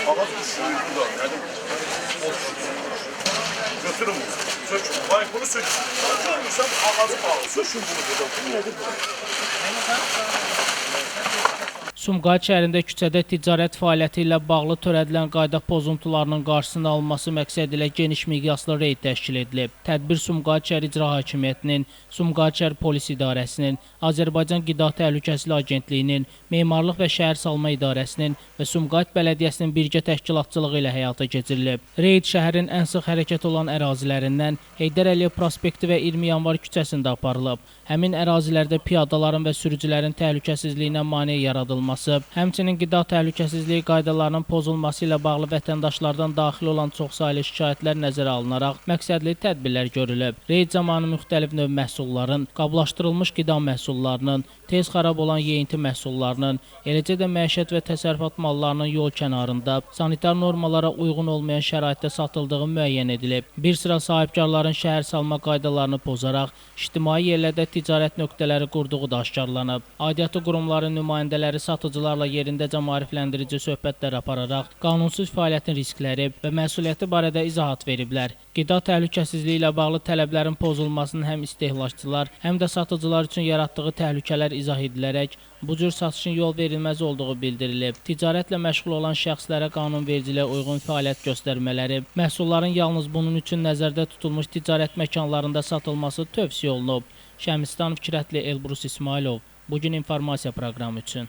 Ağac düşürür burada. Yəni, götürün bunu. Sökün. Vay bunu sökün. Görmürsən ağacı bağlı. Sökün bunu burada. Bu nədir bu? Sumqayıt şəhərində küçədə ticarət fəaliyyəti ilə bağlı törədilən qayda pozuntularının qarşısının alınması məqsədi ilə geniş miqyaslı reyd təşkil edilib. Tədbir Sumqayıt şəhər İcra Hakimiyyətinin, Sumqayıt şəhər Polis İdarəsinin, Azərbaycan Qida Təhlükəsizliyi Agentliyinin, Memarlıq və Şəhər Salma İdarəsinin və Sumqayıt Bələdiyyəsinin birgə təşkilatçılığı ilə həyata keçirilib. Reyd şəhərin ən sıx hərəkət olan ərazilərindən Heydər Əliyev prospekti və 20 yanvar küçəsində aparılıb. Həmin ərazilərdə piyadaların və sürücülərin təhlükəsizliyinə maneə yaradılması, həmçinin qida təhlükəsizliyi qaydalarının pozulması ilə bağlı vətəndaşlardan daxil olan çoxsaylı şikayətlər nəzərə alınaraq məqsədli tədbirlər görülüb. Reyd zamanı müxtəlif növ məhsulların, qablaşdırılmış qida məhsullarının, tez xarab olan yeyinti məhsullarının, eləcə də məişət və təsərrüfat mallarının yol kənarında sanitar normalara uyğun olmayan şəraitdə satıldığı müəyyən edilib. Bir sıra sahibkarların şəhər salma qaydalarını pozaraq ictimai yerlərdə ticarət nöqtələri qurduğu da aşkarlanıb. Aidiyyatı qurumların nümayəndələri satıcılarla yerindəcə maarifləndirici söhbətlər apararaq qanunsuz fəaliyyətin riskləri və məsuliyyəti barədə izahat veriblər. Qida təhlükəsizliyi ilə bağlı tələblərin pozulmasının həm istehlakçılar, həm də satıcılar üçün yaratdığı təhlükələr izah edilərək bu cür satışın yol verilməz olduğu bildirilib. Ticarətlə məşğul olan şəxslərə qanunvericiliyə uyğun fəaliyyət göstərmələri, məhsulların yalnız bunun üçün nəzərdə tutulmuş ticarət məkanlarında satılması tövsiyə olunub. Şəmistan Fikrətli, Elbrus İsmailov, Bugün informasiya proqramı üçün.